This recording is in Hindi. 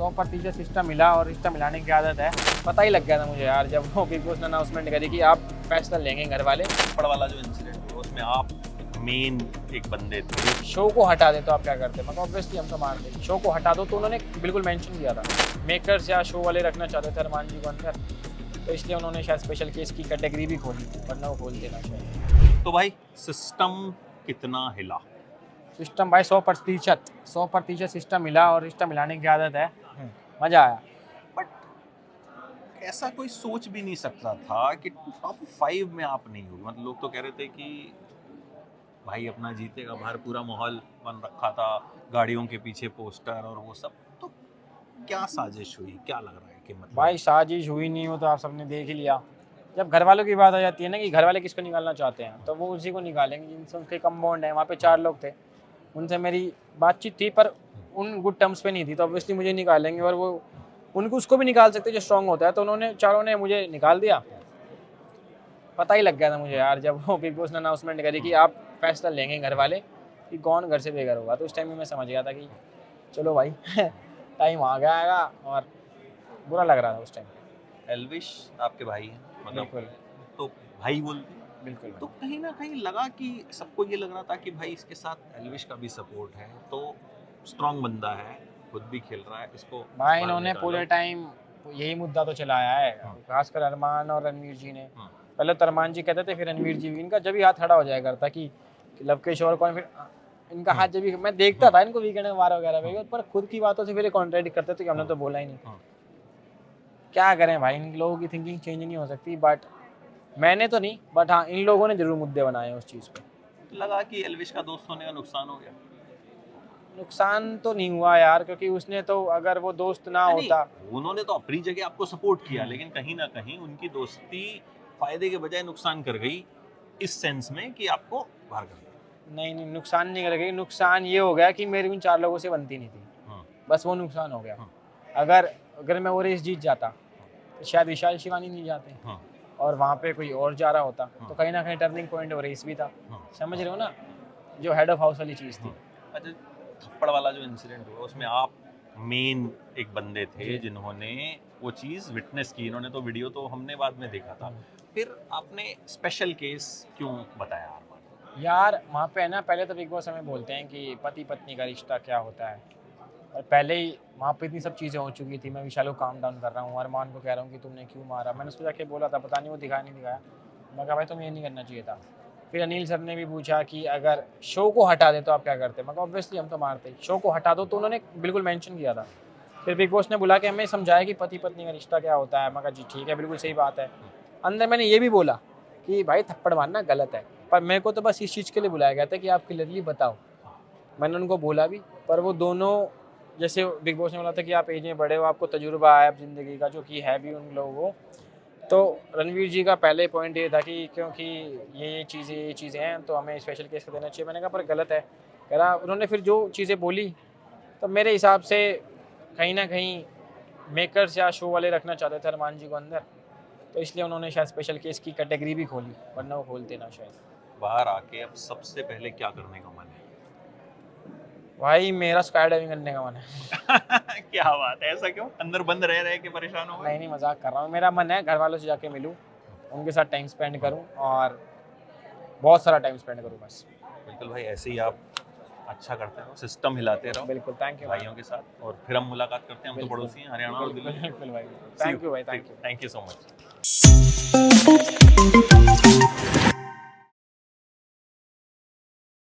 100% सिस्टम मिला और सिस्टम मिलाने की आदत है। पता ही लग गया था मुझे यार, जब वो बिग बॉस ने अनाउंसमेंट करी कि आप फैसला लेंगे घर वाले। थप्पड़ वाला जो इंसिडेंट हुआ उसमें आप मेन एक बंदे थे। शो को हटा दे तो आप क्या करते? मतलब ऑब्वियसली हम तो मानते, शो को हटा दो। तो उन्होंने बिल्कुल मेंशन किया था, मेकर्स या शो वाले रखना चाहते थे अरमान जी को अंदर, तो इसलिए उन्होंने शायद स्पेशल केस की कैटेगरी भी खोली, वरना वो खोल देना शायद। तो भाई सिस्टम कितना हिला? सिस्टम भाई 100% सिस्टम मिला और सिस्टम मिलाने की आदत है। मज़ा आया। बट ऐसा कोई सोच भी नहीं सकता था कि टॉप 5 में आप नहीं होगे। मतलब लोग तो कह रहे थे कि भाई अपना जीतेगा, बाहर पूरा माहौल बन रखा था, गाड़ियों के पीछे पोस्टर और वो सब। तो क्या साजिश हुई, क्या लग रहा है कि मतलब भाई साजिश हुई नहीं हो तो आप सबने देख ही लिया। जब घर वालों की बात आ जाती है ना कि घर वाले किसको निकालना चाहते हैं, तो वो उसी को निकालेंगे जिनसे उनके कम बॉन्ड है। वहाँ पे 4 लोग थे, उनसे मेरी बातचीत थी पर उन गुड टर्म्स पे नहीं थी, तो ऑब्वियसली मुझे निकालेंगे। और वो उनको उसको भी निकाल सकते जो स्ट्रांग होता है, तो उन्होंने चारों ने मुझे निकाल दिया। पता ही लग गया था मुझे यार, जब वो बिग बॉस ने अनाउंसमेंट करी कि आप फैसला लेंगे घर वाले कि कौन घर से बेघर होगा, तो उस टाइम में मैं समझ गया था कि चलो भाई टाइम आ गया आएगा। और बुरा लग रहा था उस टाइम। एल्विश आपके भाई हैं, मतलब बिल्कुल तो भाई बोलते हैं। बिल्कुल तो कहीं ना कहीं लगा कि सबको ये लग रहा था कि भाई इसके साथ एल्विश का भी सपोर्ट है, तो स्ट्रांग बंदा है, खुद भी खेल रहा है, इसको भाई बाहर इन्होंने निकालो। पूरे टाइम यही मुद्दा तो चलाया है, हाँ। खासकर अरमान और रणवीर जी ने। हाँ। पहले तो अरमान जी कहते थे, फिर रणवीर जी भी। इनका जब भी हाथ खड़ा हो जाया करता कि लवकेश और कौन, फिर इनका हाथ जब भी मैं देखता था इनको वीकेंड में 12 वगैरह पे, पर खुद की बातों से फिर कॉन्ट्रैडिक्ट करते थे कि हमने तो बोला ही नहीं। हाँ। क्या करें भाई, इन लोगों की थिंकिंग चेंज नहीं हो सकती। बट मैंने तो नहीं, बट हाँ इन लोगों ने जरूर मुद्दे बनाए हैं उस चीज़ पे। लगा कि एल्विश का दोस्त होने का नुकसान हो गया। नुकसान तो नहीं हुआ यार, क्योंकि उसने तो, अगर वो दोस्त ना नहीं, होता। उन्होंने तो अपनी जगह आपको सपोर्ट किया, लेकिन कहीं ना कहीं उनकी दोस्ती फायदे के बजाय नुकसान कर गई, इस सेंस में कि आपको बाहर कर दिया। नहीं नहीं, नुकसान नहीं कर गई। नुकसान ये हो गया कि मेरी उन 4 लोगों से बनती नहीं थी, हाँ। बस वो नुकसान हो गया। हाँ। अगर अगर मैं वो रेस जीत जाता तो शायद विशाल शिवानी नहीं जाते, हाँ। और वहाँ पे कोई और जा रहा होता, हाँ। तो कहीं ना कहीं टर्निंग पॉइंट वो रेस भी था। हाँ। समझ रहे हो ना, जो हेड ऑफ हाउस वाली चीज़ थी। अच्छा, थप्पड़ वाला जो इंसिडेंट हुआ उसमें आप मेन एक बंदे थे जी। जिन्होंने वो चीज़ विटनेस की। इन्होंने तो वीडियो तो हमने बाद में देखा था, फिर आपने स्पेशल केस क्यों बताया हर बार? यार वहाँ पे है ना, पहले तो बिग बॉस हमें बोलते हैं कि पति पत्नी का रिश्ता क्या होता है, और पहले ही वहाँ पे इतनी सब चीज़ें हो चुकी थी। मैं विशाल को काम डाउन कर रहा हूँ, अरमान को कह रहा हूँ कि तुमने क्यों मारा। मैंने उसको जाके बोला था, पता नहीं वो दिखाया नहीं दिखाया। मैं कहा भाई तुम्हें ये नहीं करना चाहिए था। फिर अनिल सर ने भी पूछा कि अगर शो को हटा दे तो आप क्या करते? मैं कहा ऑब्वियसली हम तो मारते, शो को हटा दो। तो उन्होंने बिल्कुल मेंशन किया था। फिर बिग बॉस ने बुला के हमें समझाया कि पति पत्नी का रिश्ता क्या होता है। मैं कहा जी ठीक है, बिल्कुल सही बात है। अंदर मैंने ये भी बोला कि भाई थप्पड़ मारना गलत है, पर मेरे को तो बस इस चीज़ के लिए बुलाया गया था कि आप क्लियरली बताओ। मैंने उनको बोला भी, पर वो दोनों, जैसे बिग बॉस ने बोला था कि आप एज में बड़े हो, आपको तजुर्बा है अब ज़िंदगी का, जो कि है भी उन लोगों को। तो रणवीर जी का पहले पॉइंट ये था कि क्योंकि ये चीज़ें हैं तो हमें स्पेशल केस का देना चाहिए। मैंने कहा पर गलत है। कह रहा, उन्होंने फिर जो चीज़ें बोली, तो मेरे हिसाब से कहीं ना कहीं मेकर्स या शो वाले रखना चाहते थे अरमान जी को अंदर, तो इसलिए उन्होंने शायद स्पेशल केस की कैटेगरी भी खोली, वरना वो खोलते ना शायद। बाहर आके अब सबसे पहले क्या करने का मन है? भाई मेरा स्काई डाइविंग करने का मन है। क्या बात है, ऐसा क्यों? अंदर बंद रह रहे के परेशान हो गए? नहीं नहीं, मजाक कर रहा हूँ। मेरा मन है घर वालों से जाके मिलूँ, उनके साथ टाइम स्पेंड करूँ, और बहुत सारा टाइम स्पेंड करूँ बस। बिल्कुल भाई, ऐसे ही आप अच्छा करते रहो, सिस्टम हिलाते रहो बिल्कुल, थैंक यू भाइयों के साथ, और फिर हम मुलाकात करते हैं। हम तो बिल्कुल, पड़ोसी हैं, हरियाणा और दिल्ली। बिल्कुल भाई, थैंक यू भाई, thank you. Thank you so much.